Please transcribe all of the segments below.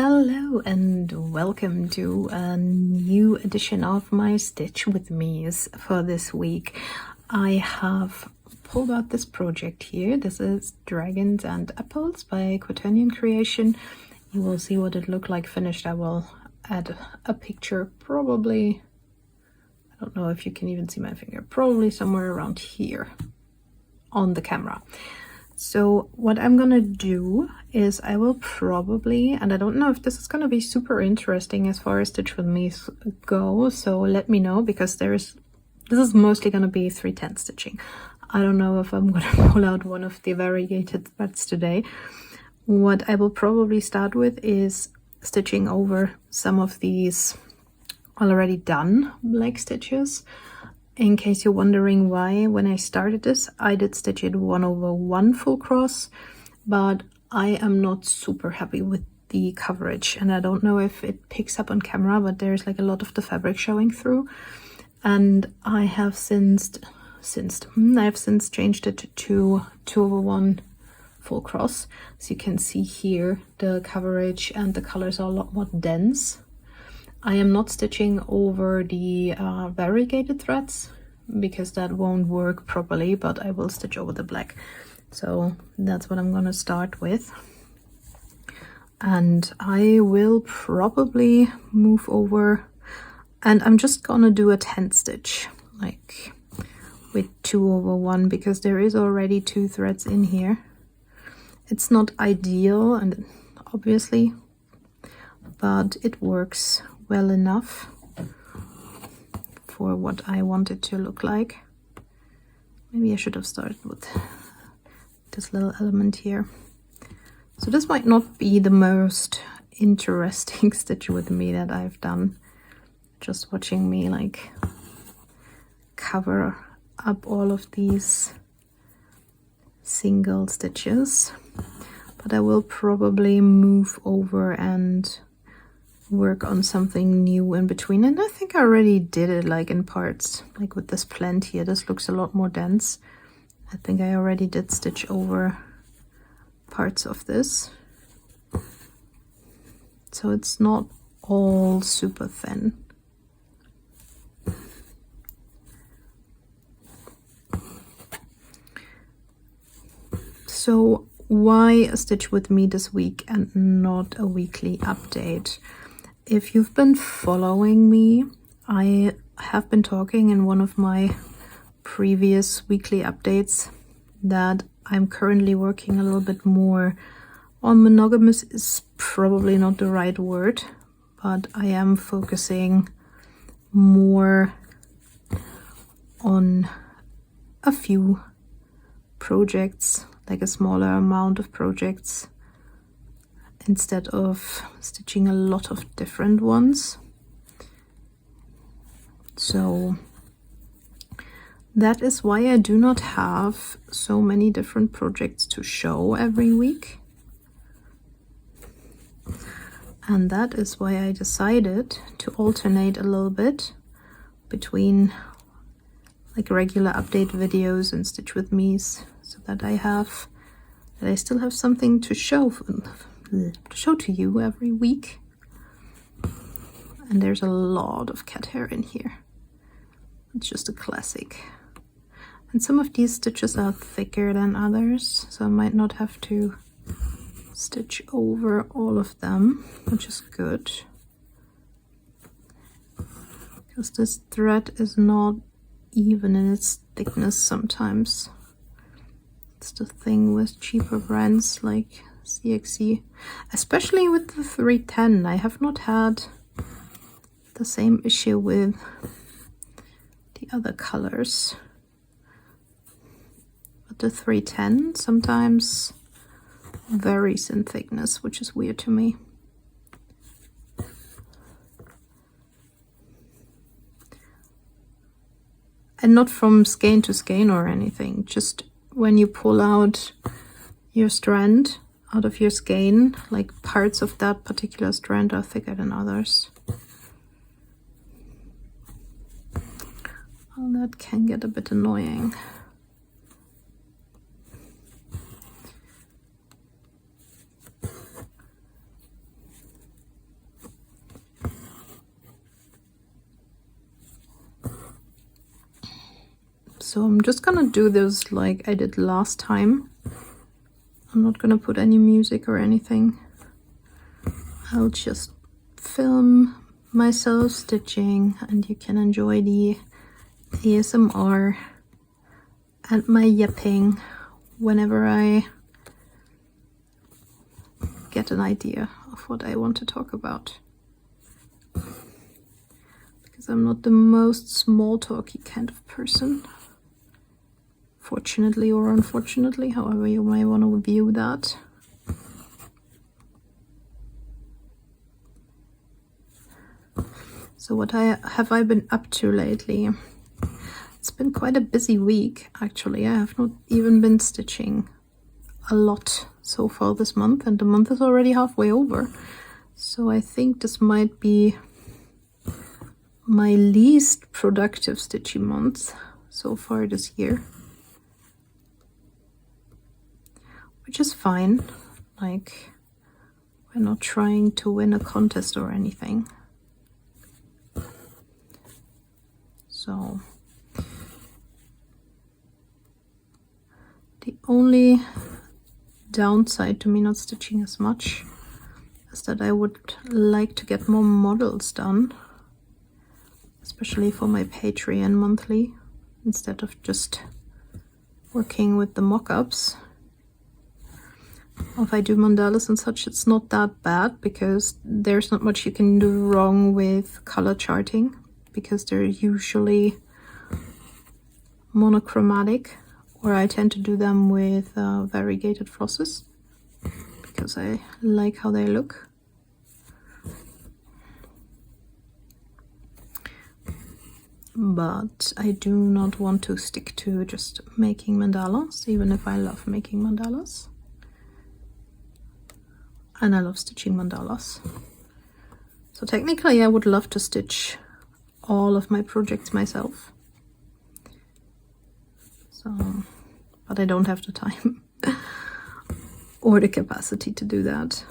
Hello and welcome to a new edition of my Stitch with Me's for this week. I have pulled out this project here. This is Dragons and Apples by Quaternion Creation. You will see what it looked like finished. I will add a picture, probably, I don't know if you can even see my finger, probably somewhere around here on the camera. So what I'm gonna do is I will probably, and I don't know if this is gonna be super interesting as far as Stitch with Me go, so let me know, because this is mostly gonna be 3/10 stitching. I don't know if I'm gonna pull out one of the variegated threads today. What I will probably start with is stitching over some of these already done black stitches. In case you're wondering why, when I started this, I did stitch it 1/1 full cross, but I am not super happy with the coverage, and I don't know if it picks up on camera, but there's like a lot of the fabric showing through, and I have since changed it to 2/1 full cross. So you can see here the coverage and the colors are a lot more dense. I am not stitching over the variegated threads because that won't work properly, but I will stitch over the black. So that's what I'm gonna start with. And I will probably move over, and I'm just gonna do a 10 stitch, like with 2/1, because there is already 2 threads in here. It's not ideal, and obviously, but it works well enough for what I want it to look like. Maybe I should have started with this little element here. So this might not be the most interesting Stitch with Me that I've done. Just watching me like cover up all of these single stitches. But I will probably move over and work on something new in between, and I think I already did it like in parts, like with this plant here. This looks a lot more dense. I think I already did stitch over parts of this, so it's not all super thin. So why a Stitch with Me this week and not a weekly update? If you've been following me, I have been talking in one of my previous weekly updates that I'm currently working a little bit more on monogamous is probably not the right word, but I am focusing more on a few projects, like a smaller amount of projects, instead of stitching a lot of different ones. So that is why I do not have so many different projects to show every week. And that is why I decided to alternate a little bit between like regular update videos and Stitch with Me's, so that I still have something to show to you every week. And there's a lot of cat hair in here. It's just a classic. And some of these stitches are thicker than others, so I might not have to stitch over all of them, which is good, because this thread is not even in its thickness sometimes. It's the thing with cheaper brands like CXC, especially with the 310. I have not had the same issue with the other colors, but the 310 sometimes varies in thickness, which is weird to me. And not from skein to skein or anything, just when you pull out your strand out of your skein, like parts of that particular strand are thicker than others. Well, that can get a bit annoying. So I'm just gonna do this like I did last time. I'm not gonna put any music or anything. I'll just film myself stitching and you can enjoy the ASMR and my yapping whenever I get an idea of what I want to talk about. Because I'm not the most small talky kind of person. Fortunately or unfortunately, however you may want to view that. So what have I been up to lately? It's been quite a busy week, actually. I have not even been stitching a lot so far this month, and the month is already halfway over. So I think this might be my least productive stitchy month so far this year. Which is fine. Like, we're not trying to win a contest or anything. So the only downside to me not stitching as much is that I would like to get more models done, especially for my Patreon monthly, instead of just working with the mock-ups. If I do mandalas and such, it's not that bad because there's not much you can do wrong with color charting, because they're usually monochromatic, or I tend to do them with variegated flosses because I like how they look. But I do not want to stick to just making mandalas, even if I love making mandalas. And I love stitching mandalas. So technically I would love to stitch all of my projects myself. So, but I don't have the time or the capacity to do that.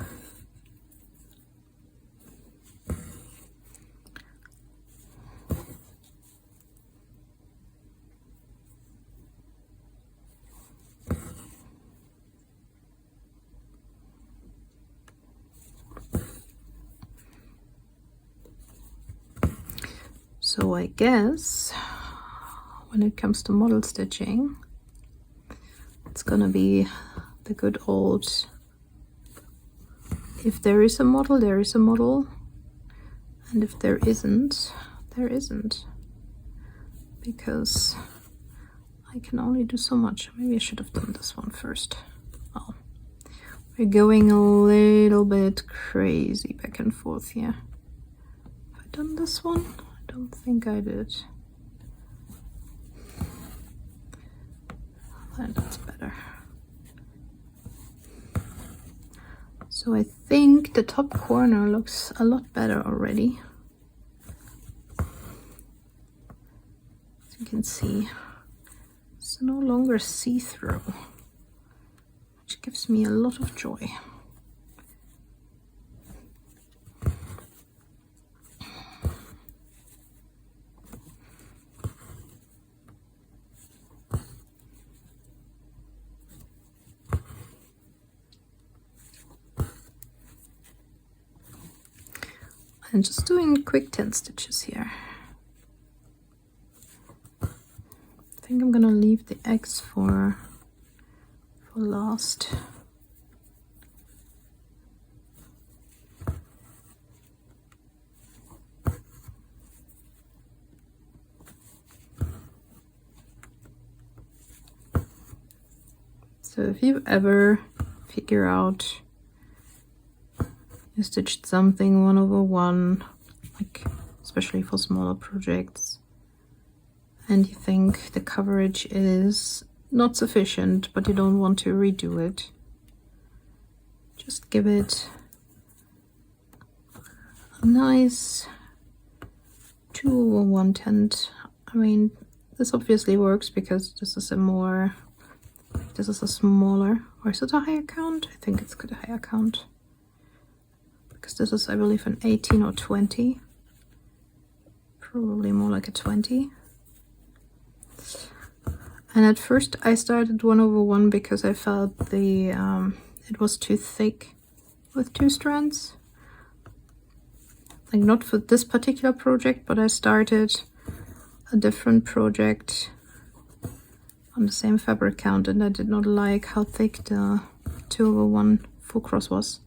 So I guess when it comes to model stitching, it's gonna be the good old, if there is a model, there is a model, and if there isn't, there isn't, because I can only do so much. Maybe I should have done this one first. Oh, we're going a little bit crazy back and forth here. Have I done this one? I don't think I did. That's better. So I think the top corner looks a lot better already. As you can see, it's no longer see-through, which gives me a lot of joy. I'm just doing quick 10 stitches here. I think I'm gonna leave the eggs for last. So if you ever figure out you stitched something 1/1, like especially for smaller projects, and you think the coverage is not sufficient, but you don't want to redo it, just give it a nice 2/1 tent. I mean, this obviously works because this is a more, this is a smaller, or is it a higher count? I think it's got a higher count. Because this is, I believe, an 18 or 20. Probably more like a 20. And at first I started 1/1 because I felt the it was too thick with 2 strands. Like not for this particular project, but I started a different project on the same fabric count and I did not like how thick the 2/1 full cross was.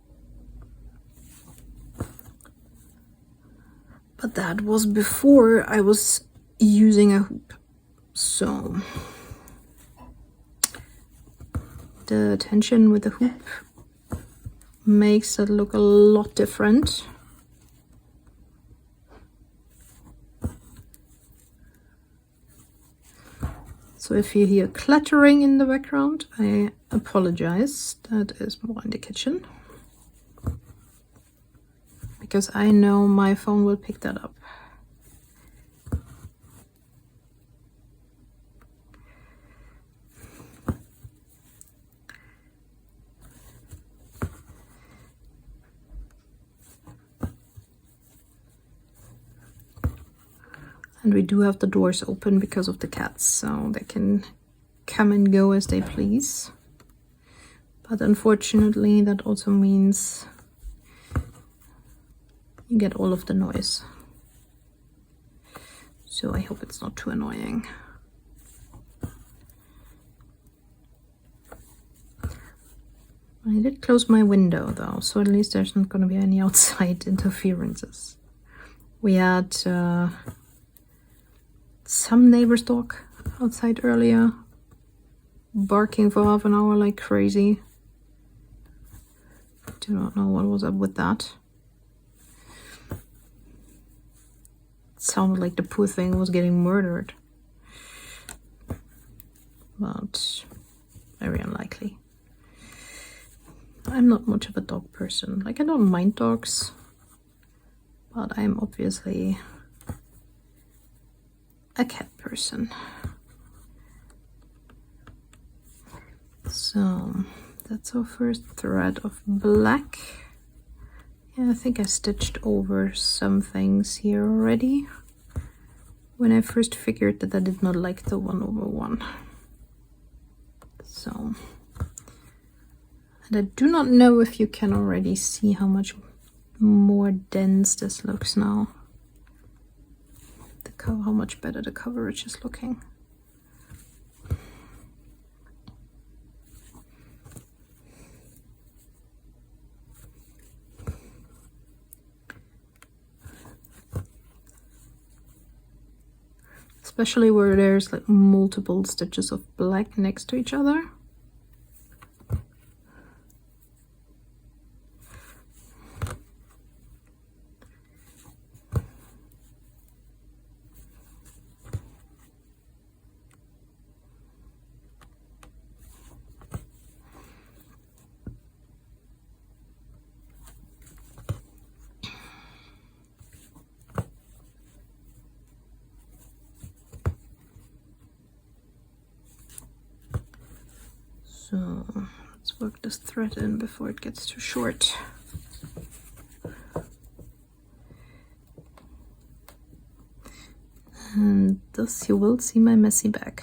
But that was before I was using a hoop. So the tension with the hoop makes it look a lot different. So if you hear clattering in the background, I apologize. That is more in the kitchen. Because I know my phone will pick that up. And we do have the doors open because of the cats, so they can come and go as they please. But unfortunately, that also means you get all of the noise. So I hope it's not too annoying. I did close my window though, so at least there's not going to be any outside interferences. We had some neighbor's dog outside earlier, barking for half an hour like crazy. Do not know what was up with that. It sounded like the poor thing was getting murdered. But very unlikely. I'm not much of a dog person. Like, I don't mind dogs, but I'm obviously a cat person. So that's our first thread of black. Yeah, I think I stitched over some things here already when I first figured that I did not like the 1/1. So, and I do not know if you can already see how much more dense this looks now. How much better the coverage is looking. Especially where there's like multiple stitches of black next to each other. So let's work this thread in before it gets too short. And thus you will see my messy back.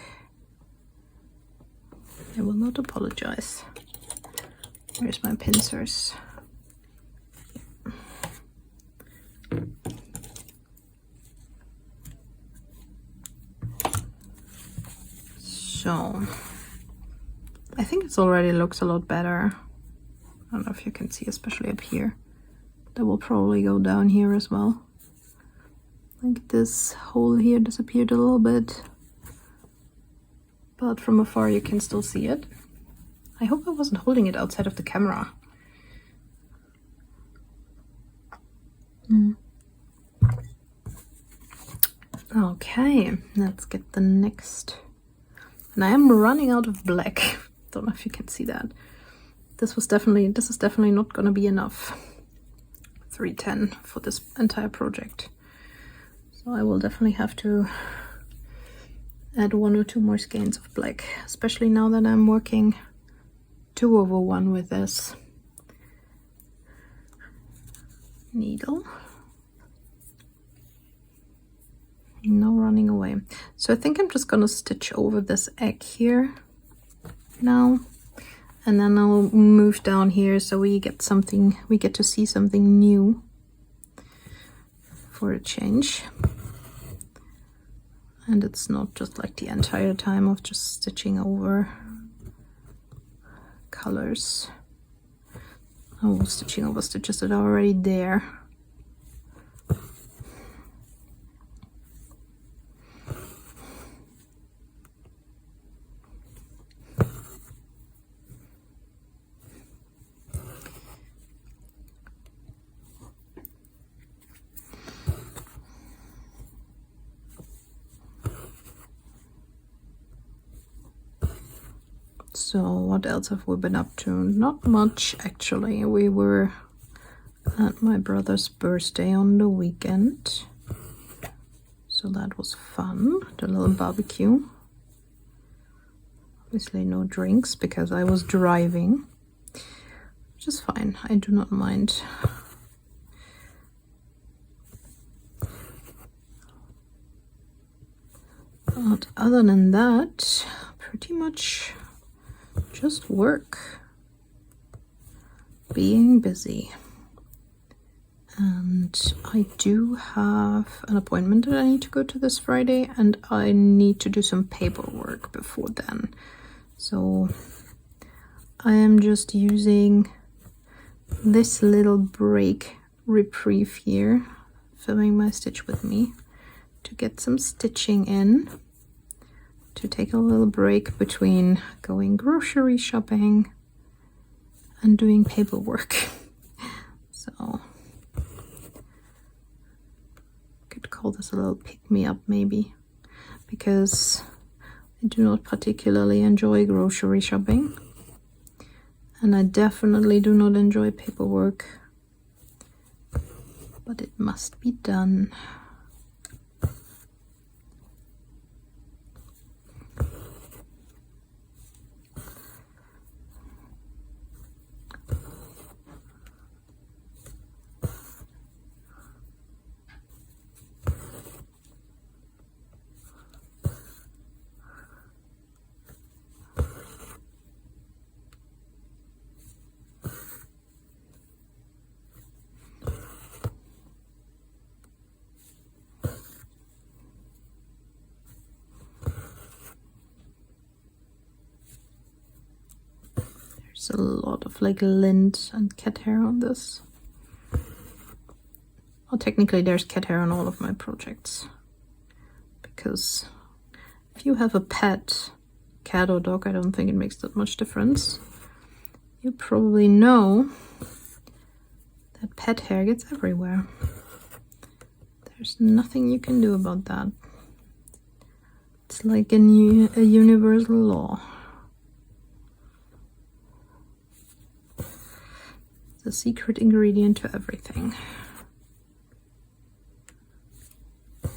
I will not apologize. Where's my pincers? So I think it already looks a lot better. I don't know if you can see, especially up here. That will probably go down here as well. Like this hole here disappeared a little bit, but from afar you can still see it. I hope I wasn't holding it outside of the camera. Okay, let's get the next. And I am running out of black. Don't know if you can see that. This is definitely not gonna be enough. 310 for this entire project. So I will definitely have to add 1 or 2 more skeins of black, especially now that I'm working 2/1 with this needle. No running away. So I think I'm just gonna stitch over this egg here now, and then I'll move down here so we get to see something new for a change. And it's not just like the entire time of just stitching over colors. Oh, stitching over stitches that are already there. So what else have we been up to? Not much, actually. We were at my brother's birthday on the weekend, so that was fun. The little barbecue. Obviously no drinks because I was driving, which is fine. I do not mind. But other than that, pretty much just work, being busy. And I do have an appointment that I need to go to this Friday, and I need to do some paperwork before then. So I am just using this little reprieve here, filming my stitch with me, to get some stitching in, to take a little break between going grocery shopping and doing paperwork. So could call this a little pick-me-up maybe, because I do not particularly enjoy grocery shopping, and I definitely do not enjoy paperwork, but it must be done. There's a lot of like lint and cat hair on this. Well, technically there's cat hair on all of my projects, because if you have a pet, cat or dog, I don't think it makes that much difference. You probably know that pet hair gets everywhere. There's nothing you can do about that. It's like a universal law. The secret ingredient to everything. I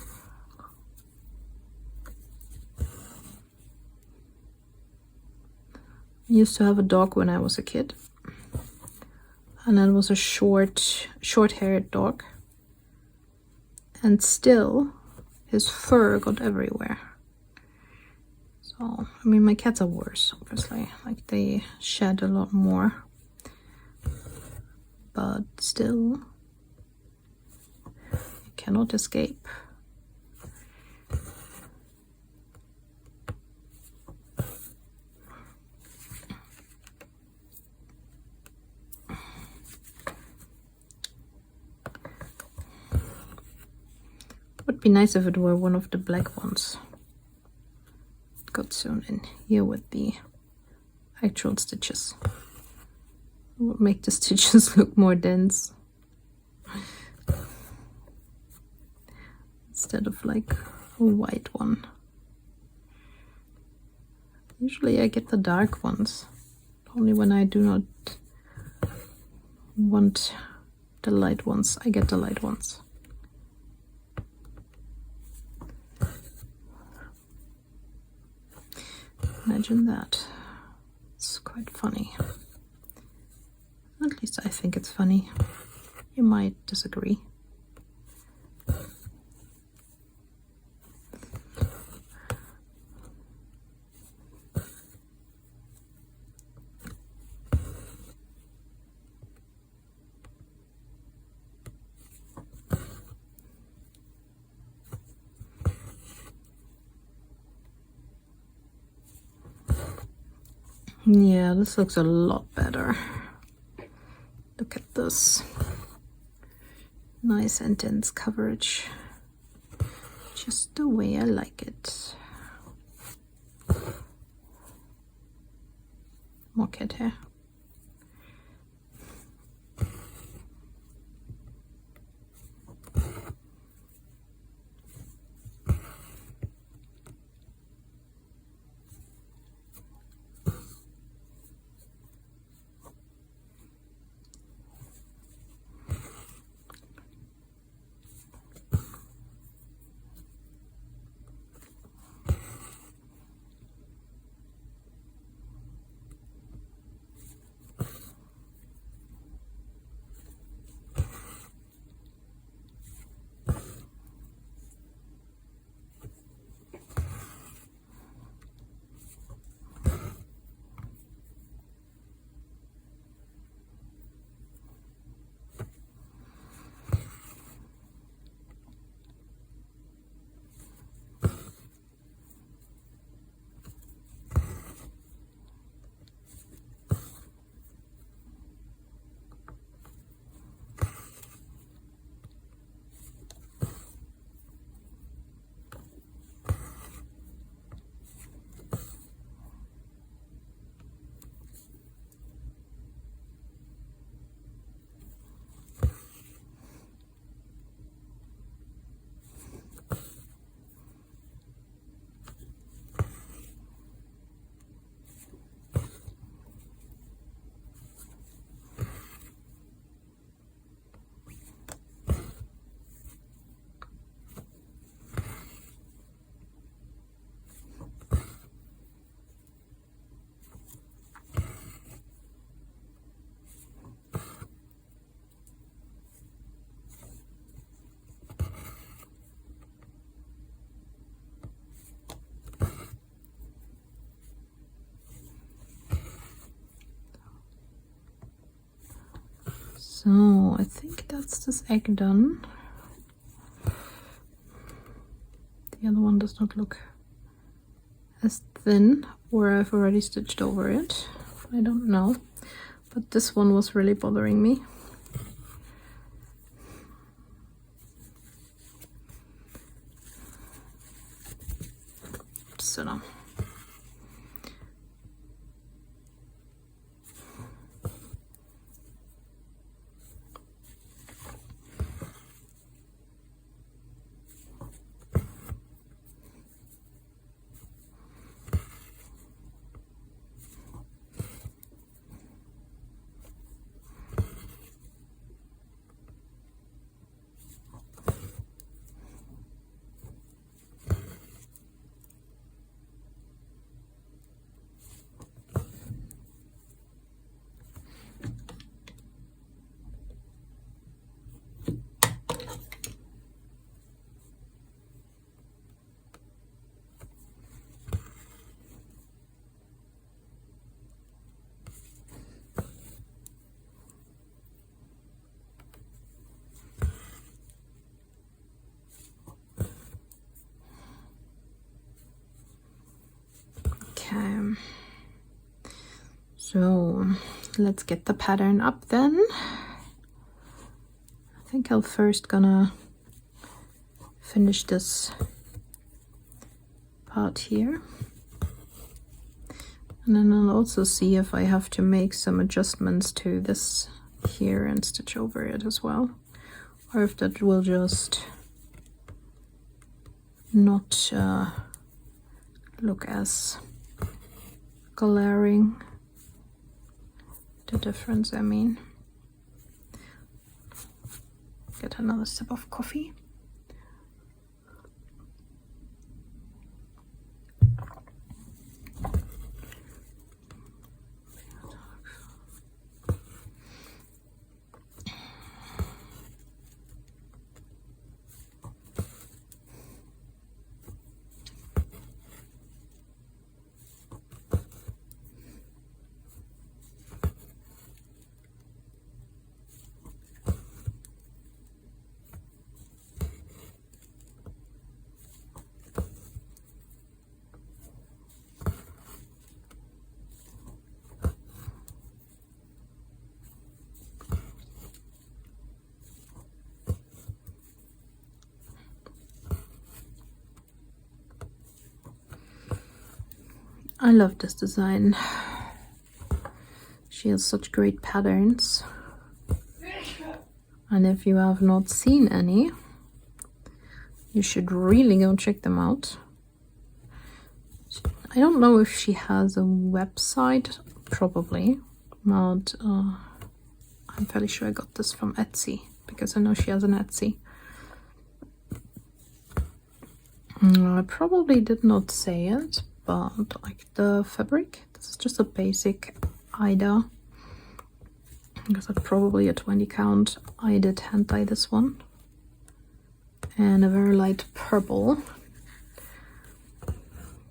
used to have a dog when I was a kid, and it was a short-haired dog, and still his fur got everywhere. So, I mean, my cats are worse, obviously, like they shed a lot more. But still, you cannot escape. Would be nice if it were one of the black ones. It got sewn in here with the actual stitches. Would make the stitches look more dense instead of like a white one. Usually I get the dark ones, only when I do not want the light ones, I get the light ones. Imagine that. It's quite funny. At least I think it's funny. You might disagree. Yeah, this looks a lot better. Look at this. Nice and dense coverage. Just the way I like it. More cat hair. So I think that's this egg done. The other one does not look as thin, or I've already stitched over it. I don't know, but this one was really bothering me. So now. Okay, so let's get the pattern up then. I think I'll first gonna finish this part here, and then I'll also see if I have to make some adjustments to this here and stitch over it as well, or if that will just not look as glaring. The difference, I mean. Get another sip of coffee. I love this design. She has such great patterns. And if you have not seen any, you should really go check them out. I don't know if she has a website, probably, but I'm fairly sure I got this from Etsy, because I know she has an Etsy. I probably did not say it, but like the fabric, this is just a basic Ida. Because it's probably a 20 count. I did hand dye this one. And a very light purple.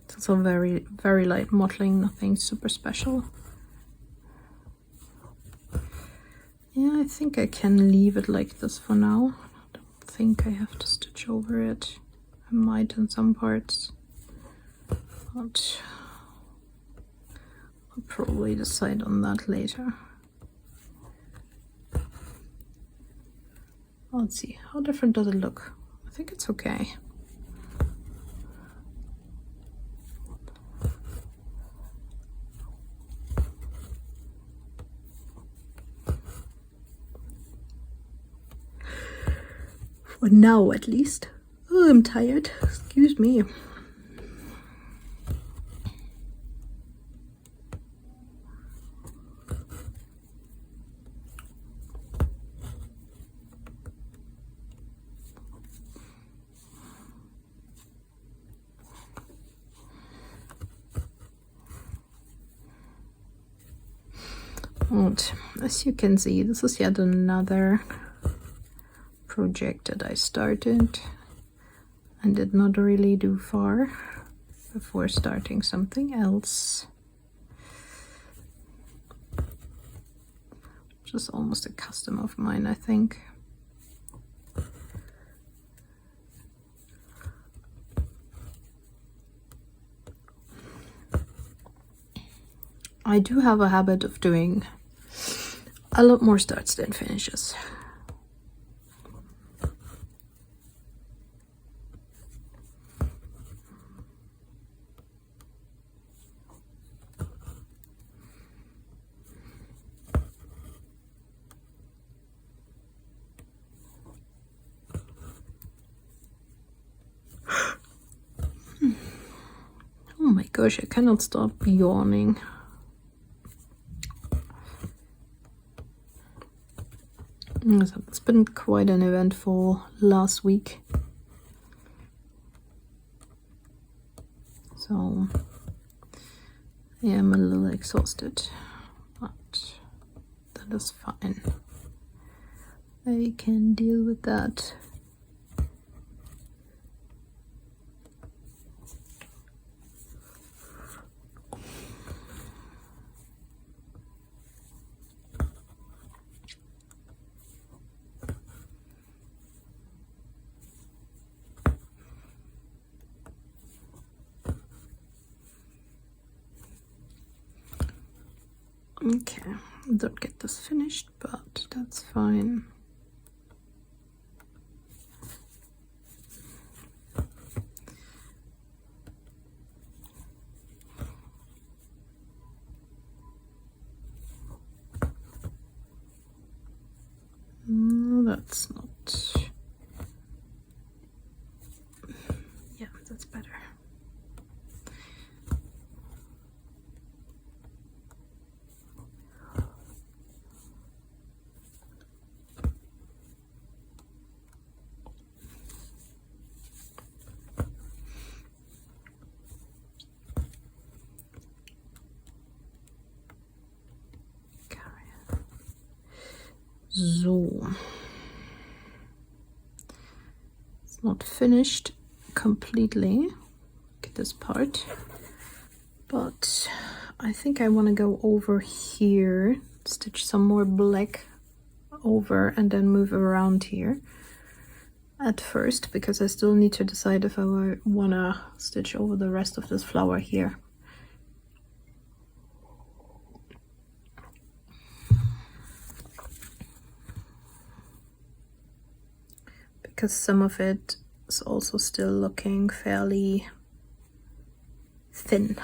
It's a very, very light mottling, nothing super special. Yeah, I think I can leave it like this for now. I don't think I have to stitch over it. I might in some parts, but I'll probably decide on that later. Let's see, how different does it look? I think it's okay. For now, at least. Oh, I'm tired. Excuse me. And as you can see, this is yet another project that I started and did not really do far before starting something else, which is almost a custom of mine, I think. I do have a habit of doing a lot more starts than finishes. Oh my gosh, I cannot stop yawning. It's been quite an eventful last week. So I am a little exhausted, but that is fine. I can deal with that. Okay, I don't get this finished, but that's fine. No, that's not. Yeah, that's better. So, it's not finished completely, like this part, but I think I want to go over here, stitch some more black over, and then move around here at first, because I still need to decide if I want to stitch over the rest of this flower here. Because some of it is also still looking fairly thin.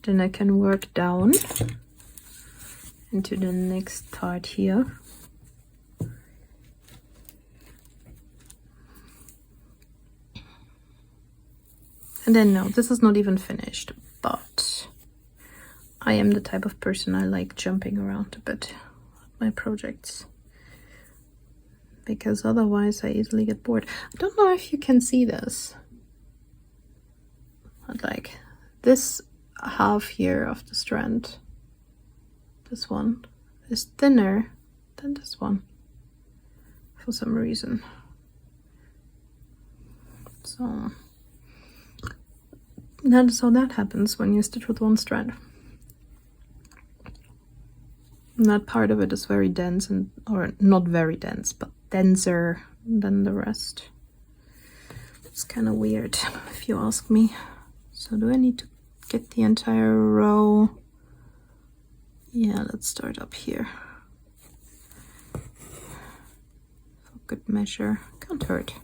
then I can work down into the next part here. And then no, this is not even finished, but I am the type of person I like jumping around a bit with my projects, because otherwise I easily get bored. I don't know if you can see this, but like this half here of the strand, this one is thinner than this one for some reason. So that is how that happens when you stitch with one strand. And that part of it is very dense, and or not very dense, but denser than the rest. It's kind of weird if you ask me. So do I need to get the entire row? Yeah, let's start up here. For good measure, can't hurt.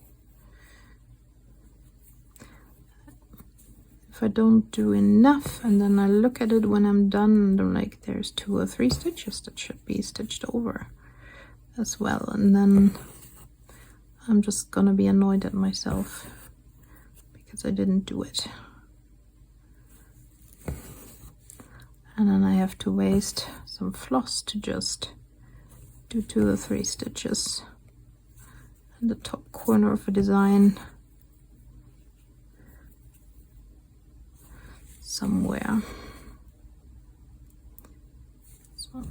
If I don't do enough and then I look at it when I'm done and I'm like, there's 2 or 3 stitches that should be stitched over as well, and then I'm just gonna be annoyed at myself because I didn't do it, and then I have to waste some floss to just do 2 or 3 stitches in the top corner of a design somewhere. So.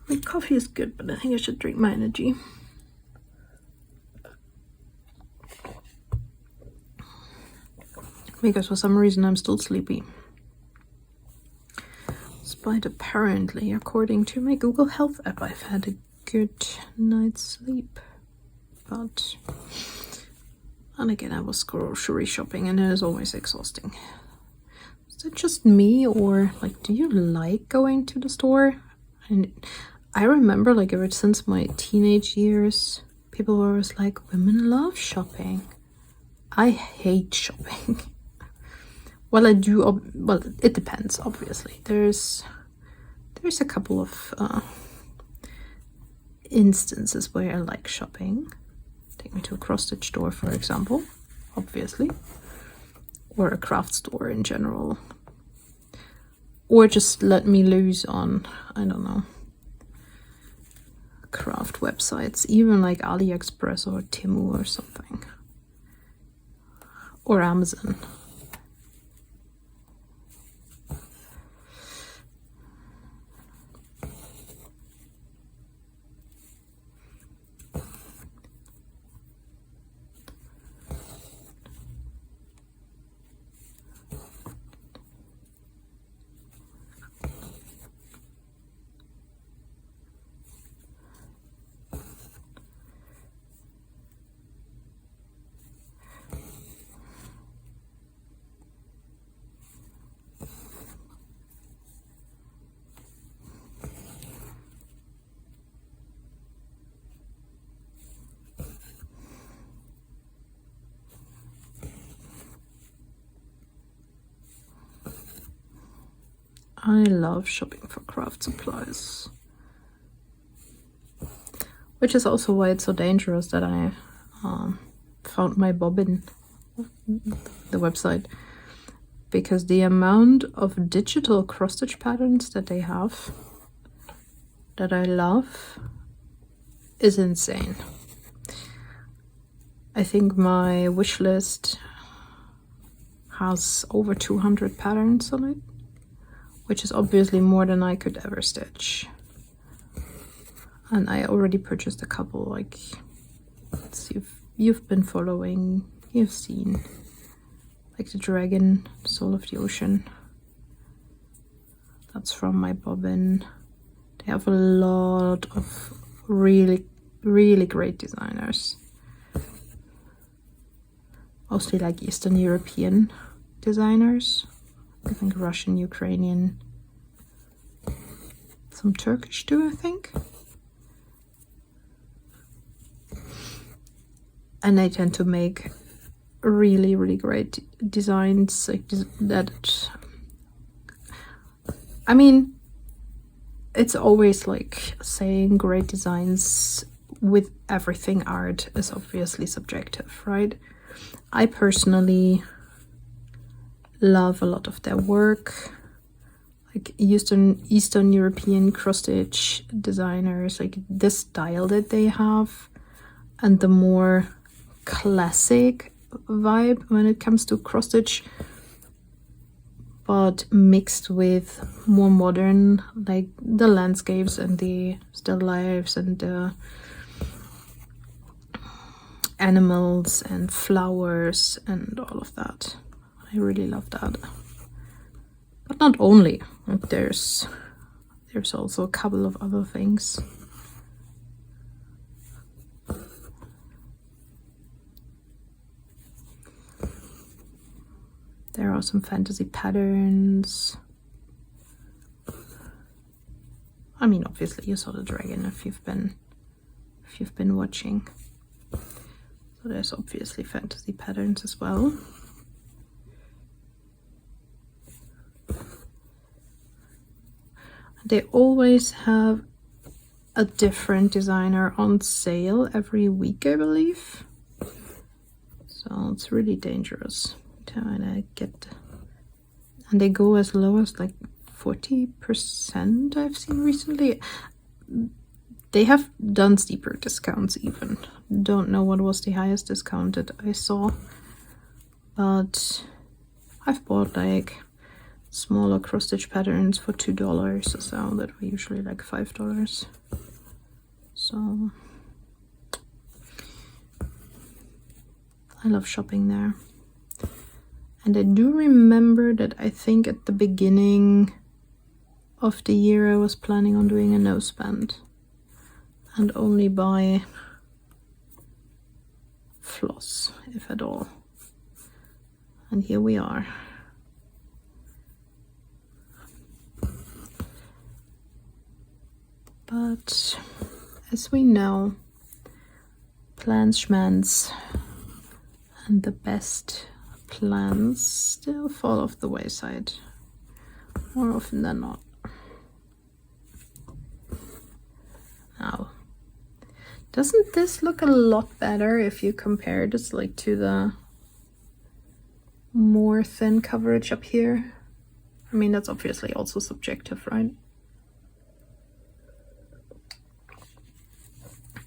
My coffee is good, but I think I should drink my energy. Because for some reason I'm still sleepy. Despite apparently, according to my Google Health app, I've had a good night's sleep. But, and again, I was grocery shopping and it is always exhausting. Is it just me, or like, do you like going to the store? And I remember, like, ever since my teenage years, people were always like, women love shopping. I hate shopping. Well, I do, well, it depends, obviously. There's a couple of instances where I like shopping. Take me to a cross-stitch store, for example, obviously. Or a craft store in general. Or just let me loose on, I don't know, craft websites, even like AliExpress or Temu or something. Or Amazon. I love shopping for craft supplies. Which is also why it's so dangerous that I found my bobbin, the website. Because the amount of digital cross-stitch patterns that they have, that I love, is insane. I think my wish list has over 200 patterns on it, which is obviously more than I could ever stitch. And I already purchased a couple, like, if you've been following, you've seen, like the dragon, Soul of the Ocean. That's from my bobbin. They have a lot of really, really great designers. Mostly like Eastern European designers. I think Russian, Ukrainian, some Turkish too, I think. and I tend to make really, really great designs like that. I mean, it's always like saying great designs with everything art is obviously subjective, right? I personally love a lot of their work, like Eastern European cross-stitch designers, like this style that they have, and the more classic vibe when it comes to cross-stitch, but mixed with more modern, like the landscapes and the still lifes and the animals and flowers and all of that. I really love that. But not only, there's also a couple of other things. There are some fantasy patterns. I mean, obviously you saw the dragon if you've been watching. So there's obviously fantasy patterns as well. They always have a different designer on sale every week, I believe. So it's really dangerous to get, and they go as low as like 40%. I've seen recently. They have done steeper discounts even. Don't know what was the highest discount that I saw, but I've bought like smaller cross-stitch patterns for $2 or so that were usually like $5. So I love shopping there. And I do remember that I think at the beginning of the year I was planning on doing a no spend and only buy floss, if at all. And here we are. But as we know, plans schmans, and the best plans still fall off the wayside more often than not. Now, doesn't this look a lot better if you compare this like to the more thin coverage up here? I mean, that's obviously also subjective, right?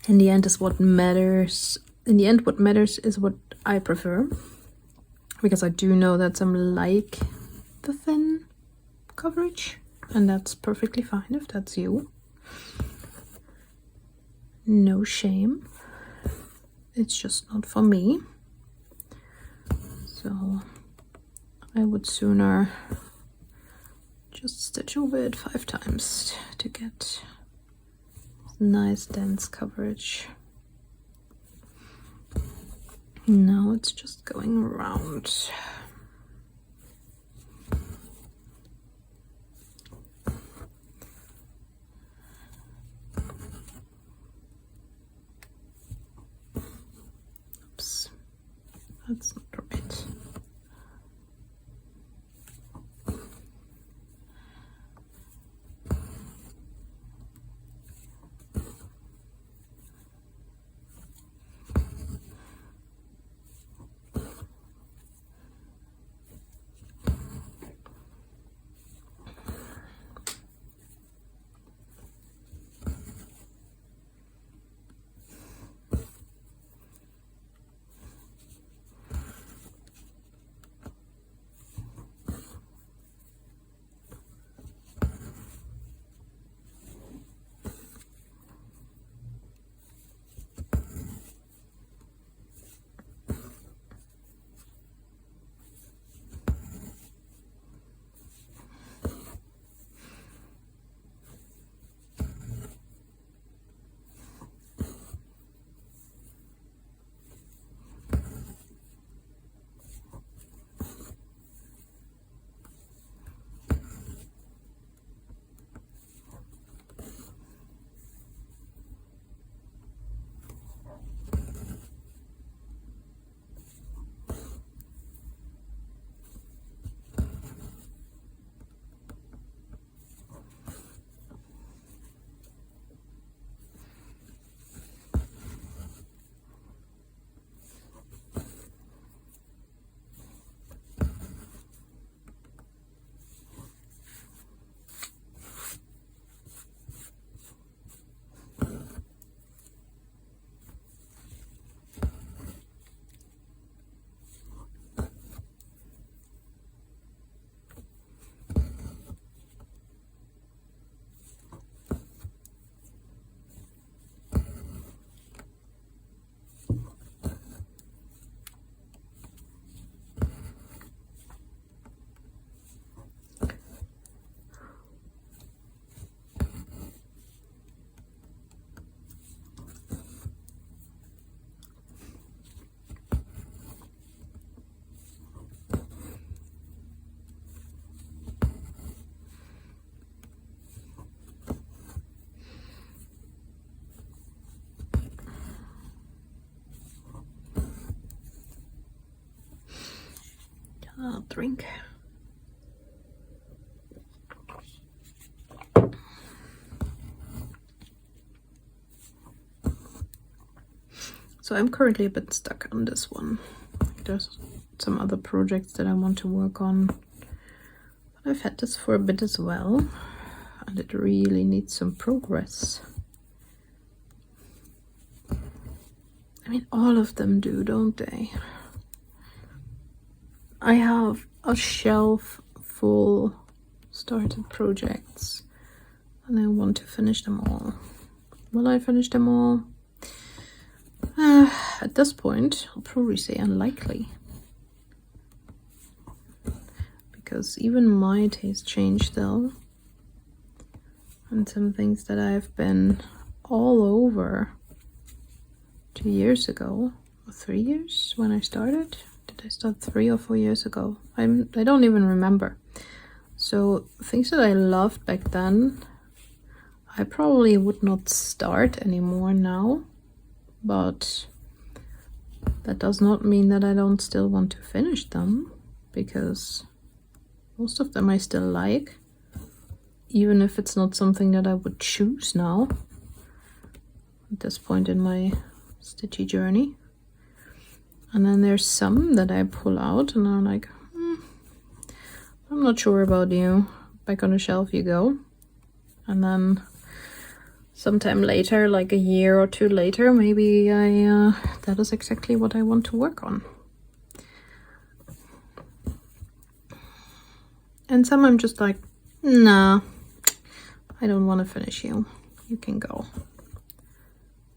In the end is what matters. In the end, what matters is what I prefer, because I do know that some like the thin coverage, and that's perfectly fine if that's you. No shame. It's just not for me. So I would sooner just stitch over it 5 times to get nice dense coverage. Now it's just going around. Oops, that's not right. hot drink. So I'm currently a bit stuck on this one. There's some other projects that I want to work on. But I've had this for a bit as well, and it really needs some progress. I mean, all of them do, don't they? I have a shelf full started projects, and I want to finish them all. Will I finish them all? At this point, I'll probably say unlikely. Because even my taste changed though. And some things that I've been all over 2 years ago, or 3 years when I started. Did I start 3 or 4 years ago? I don't even remember. So things that I loved back then, I probably would not start anymore now. But that does not mean that I don't still want to finish them, because most of them I still like, even if it's not something that I would choose now at this point in my stitchy journey. And then there's some that I pull out and I'm like, I'm not sure about you. Back on the shelf you go. And then sometime later, like a year or 2 later, maybe that is exactly what I want to work on. And some I'm just like, nah, I don't want to finish you. You can go.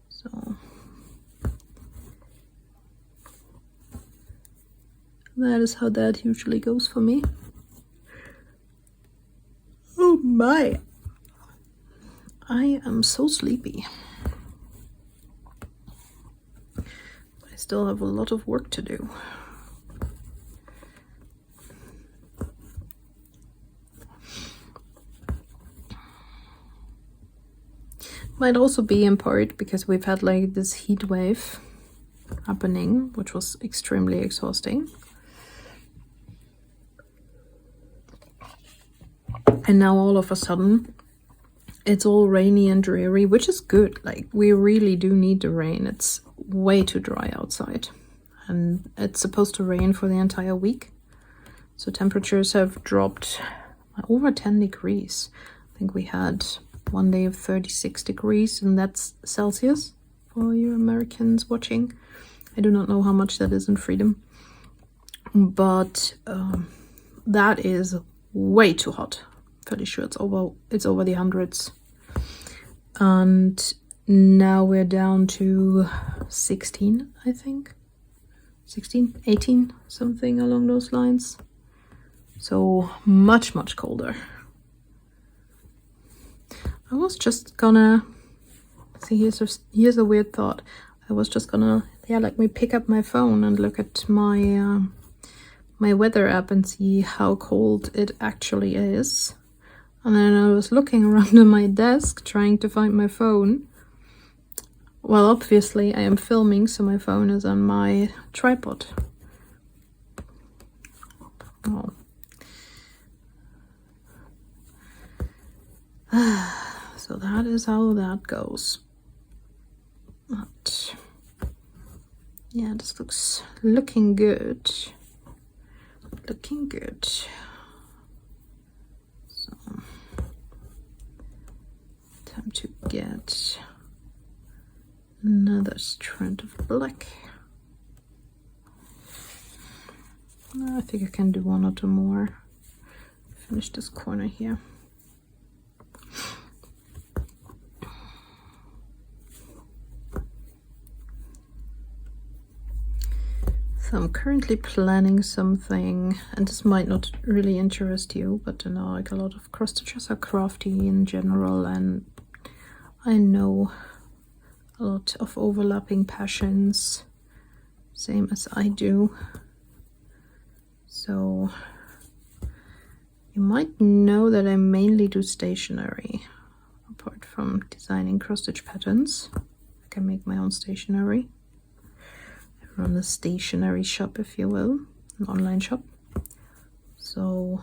So that is how that usually goes for me. Oh my! I am so sleepy. I still have a lot of work to do. Might also be in part because we've had like this heat wave happening, which was extremely exhausting. And now all of a sudden, it's all rainy and dreary, which is good. Like, we really do need the rain. It's way too dry outside. And it's supposed to rain for the entire week. So temperatures have dropped over 10 degrees. I think we had one day of 36 degrees, and that's Celsius for you Americans watching. I do not know how much that is in freedom. But that is way too hot. Fairly sure it's over the hundreds. And now we're down to 16, I think. 16, 18, something along those lines. So much, much colder. I was just gonna see, here's a weird thought. I was just gonna let me pick up my phone and look at my my weather app and see how cold it actually is. And then I was looking around on my desk trying to find my phone. Well, obviously I am filming, so my phone is on my tripod. Oh. So that is how that goes. But yeah, this looks looking good. Looking good. So time to get another strand of black. I think I can do 1 or 2 more. Finish this corner here. So I'm currently planning something, and this might not really interest you, but you know, like, a lot of cross stitchers are crafty in general, and I know a lot of overlapping passions, same as I do. So you might know that I mainly do stationery. Apart from designing cross stitch patterns, I can make my own stationery. Run a stationery shop, if you will, an online shop. So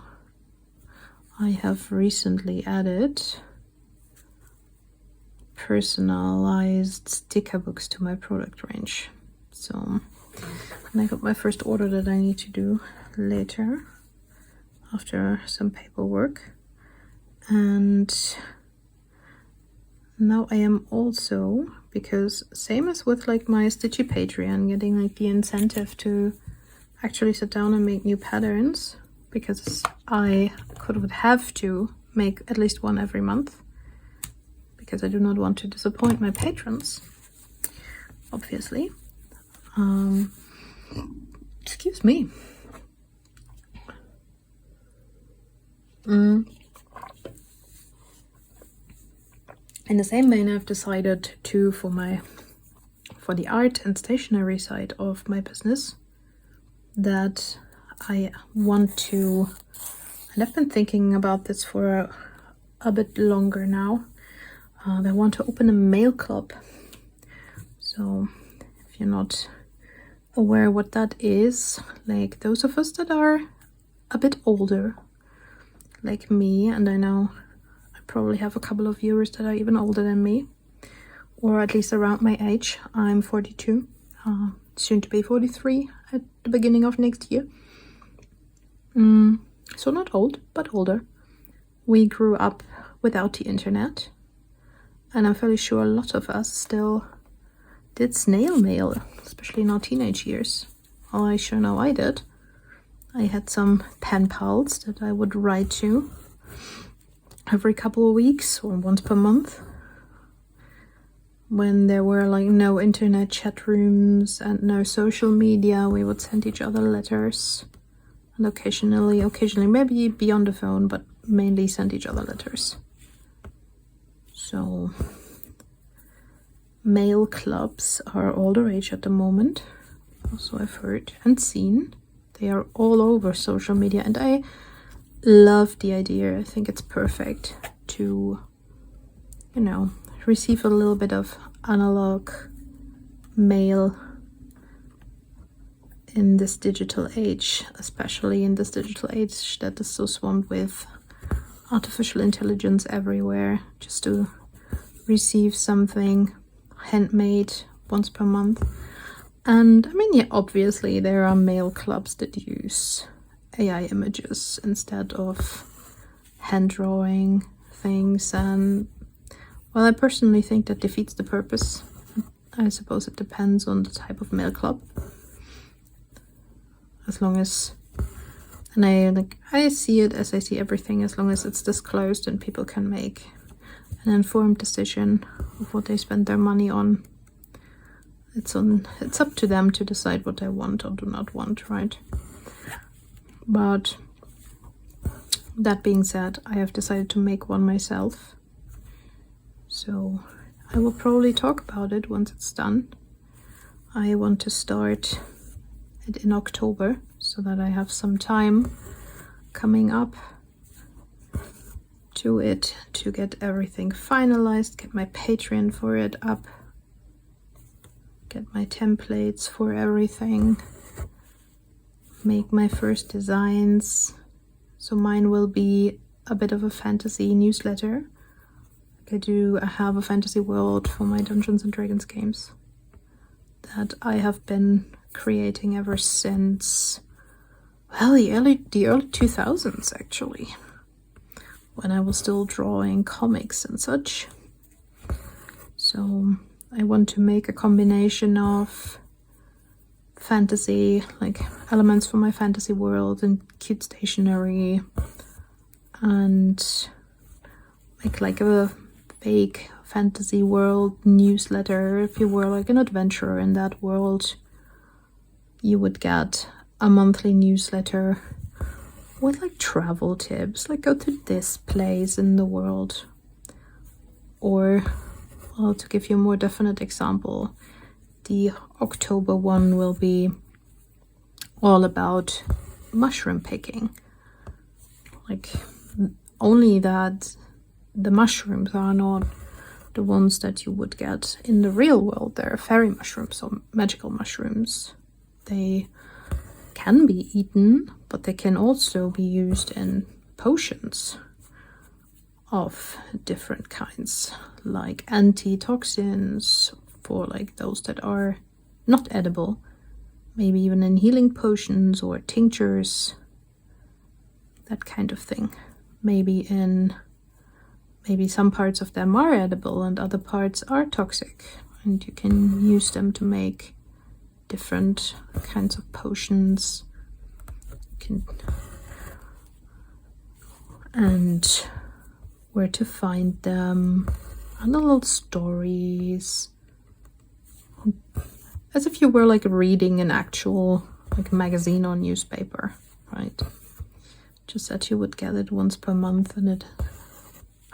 I have recently added personalized sticker books to my product range. So, and I got my first order that I need to do later after some paperwork. And now I am also, because same as with like my Stitchy Patreon, getting like the incentive to actually sit down and make new patterns, because I would have to make at least one every month, because I do not want to disappoint my patrons, obviously. Excuse me. In the same vein, I've decided to, for the art and stationery side of my business, that I want to, and I've been thinking about this for a bit longer now, I want to open a mail club. So if you're not aware what that is, like those of us that are a bit older, like me, and I know I probably have a couple of viewers that are even older than me, or at least around my age. I'm 42, soon to be 43 at the beginning of next year. So not old, but older. We grew up without the internet, and I'm fairly sure a lot of us still did snail mail, especially in our teenage years. Well, I sure know I did. I had some pen pals that I would write to every couple of weeks or once per month. When there were like no internet chat rooms and no social media, we would send each other letters. And occasionally maybe be on the phone, but mainly send each other letters. So mail clubs are all the rage at the moment. Also I've heard and seen. They are all over social media, and I love the idea. I think it's perfect to, you know, receive a little bit of analog mail in this digital age, especially in this digital age that is so swamped with artificial intelligence everywhere. Just to receive something handmade once per month. And I mean, yeah, obviously there are mail clubs that use AI images instead of hand drawing things, and well, I personally think that defeats the purpose. I suppose it depends on the type of mail club. As long as, and I see it as I see everything, as long as it's disclosed and people can make an informed decision of what they spend their money on. It's up to them to decide what they want or do not want, right? But that being said, I have decided to make one myself. So I will probably talk about it once it's done. I want to start it in October so that I have some time coming up to it to get everything finalized, get my Patreon for it up, get my templates for everything, make my first designs. So mine will be a bit of a fantasy newsletter. I have a fantasy world for my Dungeons and Dragons games that I have been creating ever since, well, the early 2000s actually, when I was still drawing comics and such. So I want to make a combination of fantasy, like elements from my fantasy world and cute stationery, and make like a fake fantasy world newsletter. If you were like an adventurer in that world, you would get a monthly newsletter with like travel tips, like go to this place in the world. Or, well, to give you a more definite example, the October one will be all about mushroom picking. Like, only that the mushrooms are not the ones that you would get in the real world. They're fairy mushrooms or magical mushrooms. They can be eaten, but they can also be used in potions of different kinds, like antitoxins for like those that are not edible, maybe even in healing potions or tinctures, that kind of thing. Maybe some parts of them are edible and other parts are toxic, and you can use them to make different kinds of potions. And where to find them, and the little stories, as if you were like reading an actual like magazine or newspaper, right? Just that you would get it once per month and it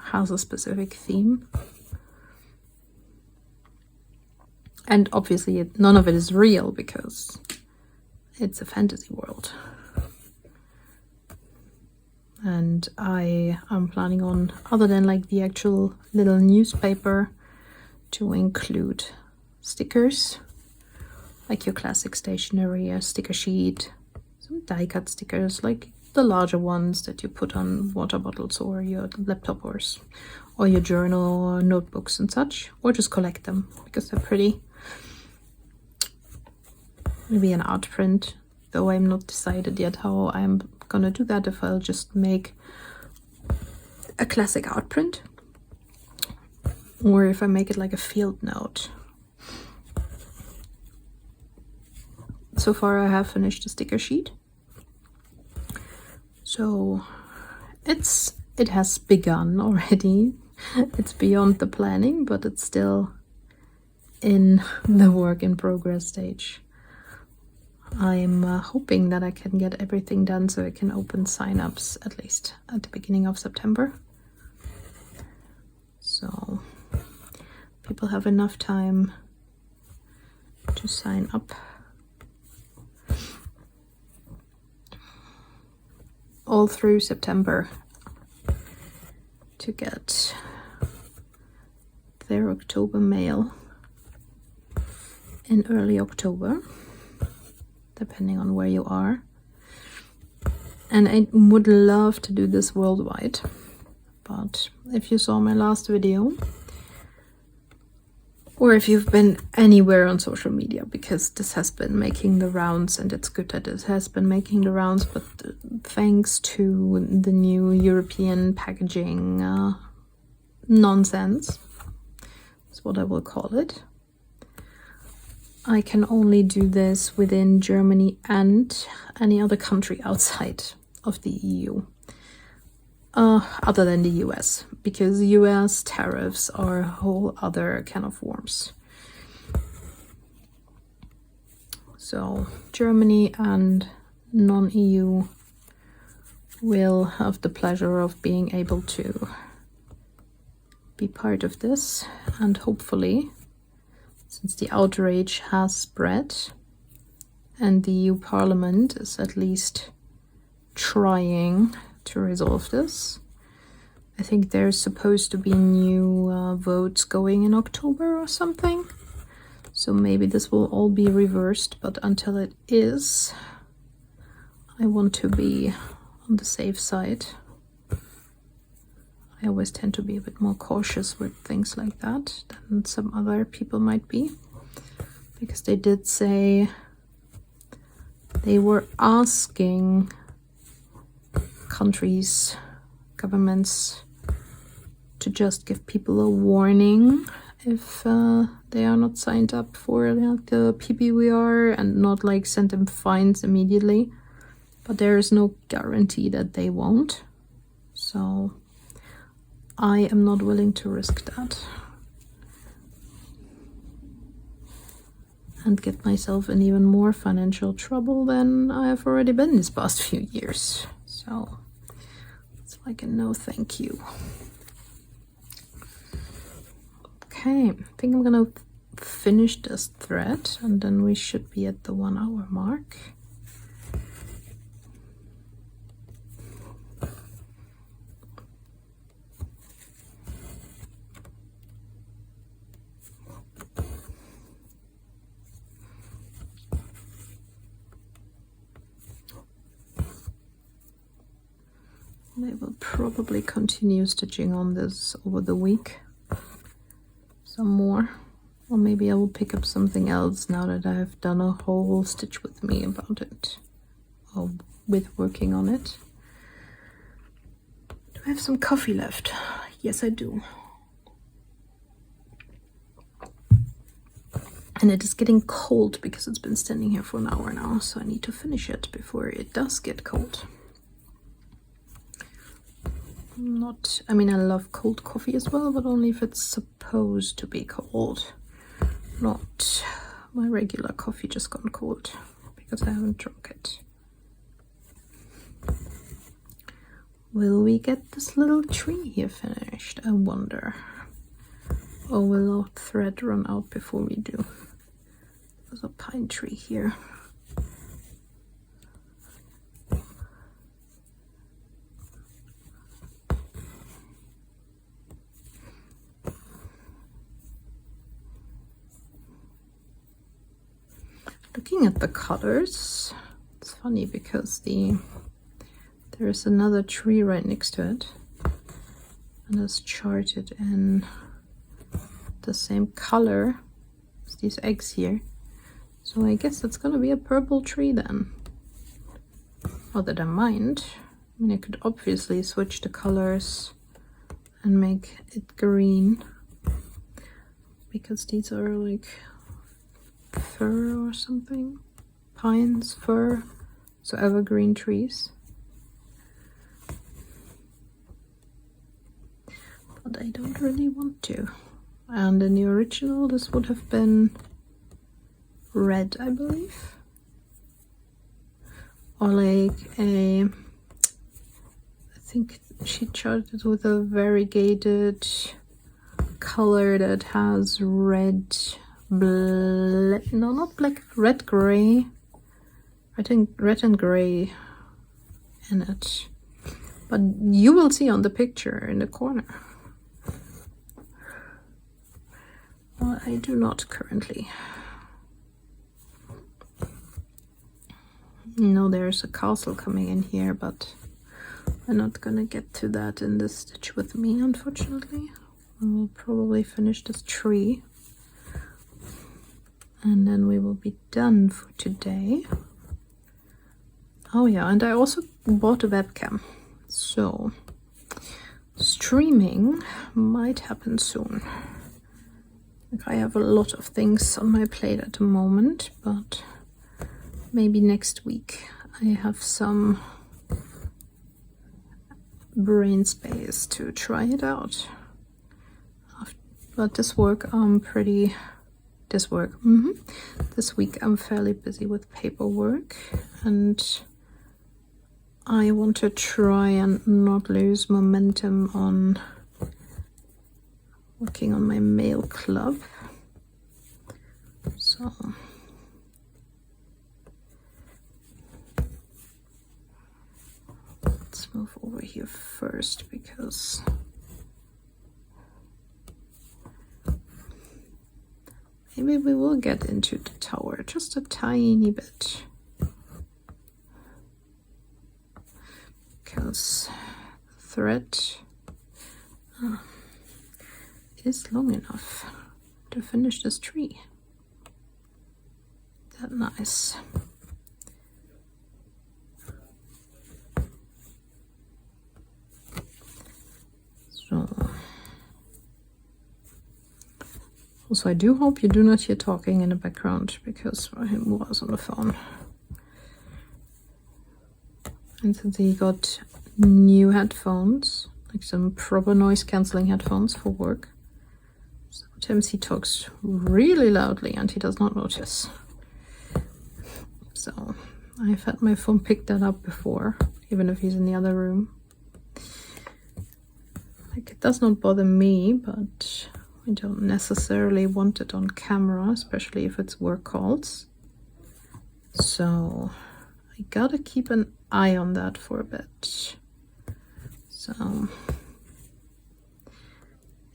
has a specific theme. And obviously none of it is real because it's a fantasy world. And I am planning on, other than like the actual little newspaper, to include stickers, like your classic stationery, a sticker sheet, some die cut stickers, like the larger ones that you put on water bottles or your laptop or your journal or notebooks and such, or just collect them because they're pretty. Maybe an art print, though I'm not decided yet how I'm gonna do that, if I'll just make a classic art print or if I make it like a field note. So far I have finished the sticker sheet, so it has begun already. It's beyond the planning, but it's still in the work in progress stage. I'm hoping that I can get everything done so I can open sign-ups at least at the beginning of September. So people have enough time to sign up. All through September to get their October mail in early October, depending on where you are. And I would love to do this worldwide, but if you saw my last video, or if you've been anywhere on social media, because this has been making the rounds, and it's good that it has been making the rounds, but thanks to the new European packaging nonsense, is what I will call it, I can only do this within Germany and any other country outside of the EU, other than the US, because US tariffs are a whole other can of worms. So Germany and non-EU will have the pleasure of being able to be part of this, and hopefully, since the outrage has spread and the EU Parliament is at least trying to resolve this, I think there's supposed to be new votes going in October or something. So maybe this will all be reversed, but until it is, I want to be on the safe side. I always tend to be a bit more cautious with things like that than some other people might be, because they did say they were asking countries, governments, to just give people a warning if they are not signed up for the PPWR, and not like send them fines immediately. But there is no guarantee that they won't. So I am not willing to risk that and get myself in even more financial trouble than I have already been these past few years. So it's like a no thank you. Okay, I think I'm gonna finish this thread and then we should be at the 1 hour mark. I will probably continue stitching on this over the week. Some more. Or maybe I will pick up something else now that I've done a whole stitch with me about it. Or with working on it. Do I have some coffee left? Yes, I do. And it is getting cold because it's been standing here for an hour now, so I need to finish it before it does get cold. I mean, I love cold coffee as well, but only if it's supposed to be cold. Not my regular coffee just gone cold, because I haven't drunk it. Will we get this little tree here finished? I wonder. Or will our thread run out before we do? There's a pine tree here. Looking at the colors, it's funny because there's another tree right next to it, and it's charted in the same color as these eggs here. So I guess it's gonna be a purple tree then. Not that I mind. I mean, I could obviously switch the colors and make it green, because these are like fir or something, pines, fir, so evergreen trees. But I don't really want to. And in the original this would have been red, I believe, or like I think she charted with a variegated color that has red, not black, red, gray. I think red and gray in it, but you will see on the picture in the corner. Well, I do not currently. No, there's a castle coming in here, but we're not gonna get to that in this stitch with me, unfortunately. We'll probably finish this tree, and then we will be done for today. Oh yeah, and I also bought a webcam, so streaming might happen soon. Like, I have a lot of things on my plate at the moment, but maybe next week I have some brain space to try it out. But this week I'm fairly busy with paperwork, and I want to try and not lose momentum on working on my mail club. So let's move over here first, because maybe we will get into the tower just a tiny bit, because the thread is long enough to finish this tree. That nice. So also, I do hope you do not hear talking in the background, because I was on the phone. And since he got new headphones, like some proper noise cancelling headphones for work, sometimes he talks really loudly and he does not notice. So I've had my phone pick that up before, even if he's in the other room. Like, it does not bother me, but I don't necessarily want it on camera, especially if it's work calls. So I gotta keep an eye on that for a bit. So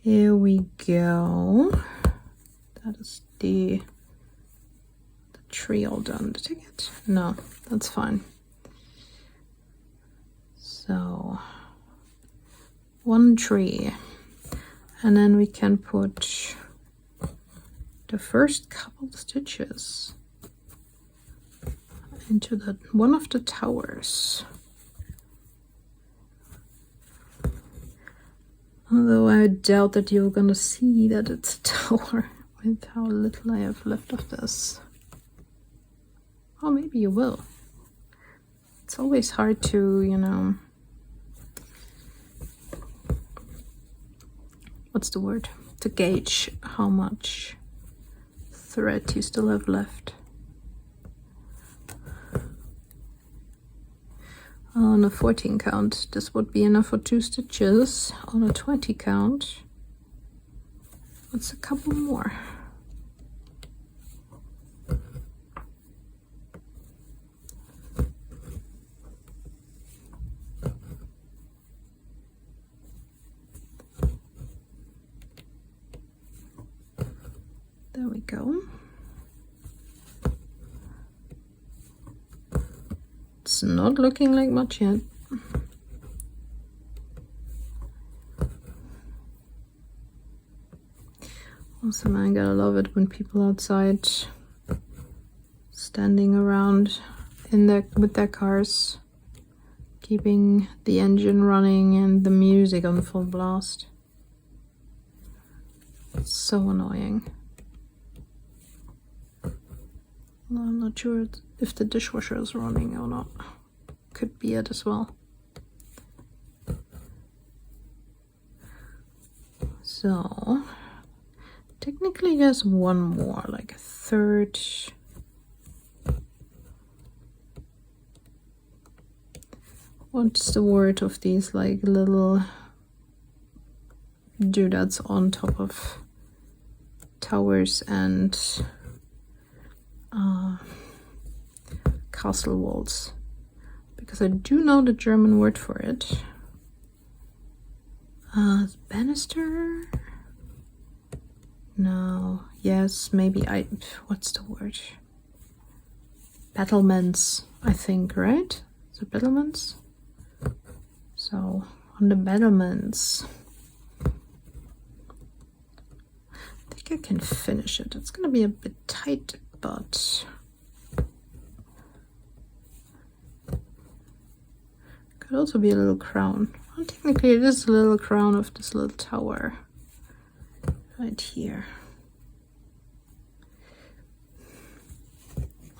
here we go. That is the tree all done. Did I get? No, that's fine. So one tree, and then we can put the first couple stitches into one of the towers. Although I doubt that you're gonna see that it's a tower with how little I have left of this. Or maybe you will. It's always hard to, you know, what's the word? To gauge how much thread you still have left. On a 14 count, this would be enough for 2 stitches. On a 20 count, it's a couple more. There we go. It's not looking like much yet. Also, man, gotta love it when people outside standing around in with their cars, keeping the engine running and the music on full blast. It's so annoying. Well, I'm not sure if the dishwasher is running or not. Could be it as well. So, technically there's one more, like a third. What's the word of these like little doodads on top of towers and castle walls? Because I do know the German word for it. Banister? No. Yes, maybe what's the word? Battlements, I think, right? The battlements? So, on the battlements. I think I can finish it. It's gonna be a bit tight, but could also be a little crown. Well, technically it is a little crown of this little tower right here.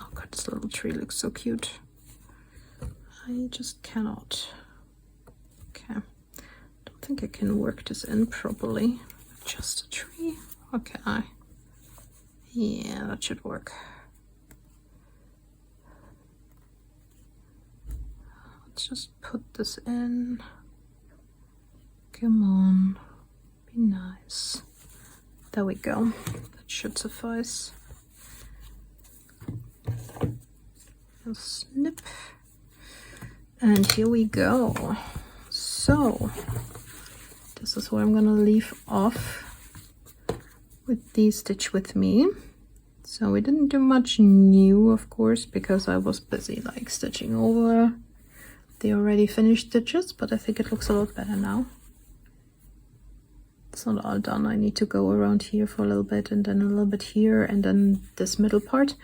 Oh god, this little tree looks so cute. I just cannot. Okay, don't think I can work this in properly. Just a tree. Okay, yeah, that should work. Let's just put this in. Come on, be nice. There we go. That should suffice. A snip. And here we go. So, this is where I'm gonna leave off with the Stitch With Me. So we didn't do much new, of course, because I was busy like stitching over the already finished stitches, but I think it looks a lot better now. It's not all done. I need to go around here for a little bit and then a little bit here and then this middle part.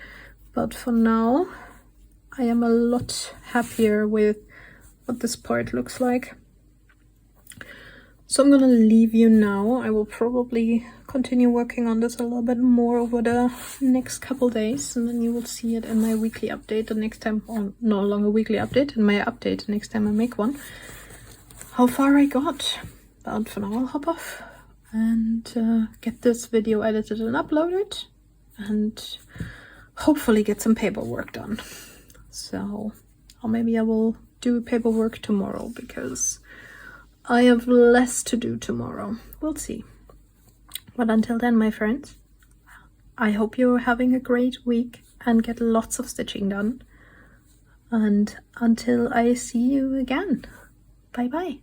But for now, I am a lot happier with what this part looks like. So I'm gonna leave you now. I will probably continue working on this a little bit more over the next couple days, and then you will see it in my weekly update the next time, or no longer weekly update, in my update the next time I make one, how far I got. But for now I'll hop off and get this video edited and uploaded, and hopefully get some paperwork done. So, or maybe I will do paperwork tomorrow, because I have less to do tomorrow. We'll see. But until then, my friends, I hope you're having a great week and get lots of stitching done. And until I see you again, bye bye.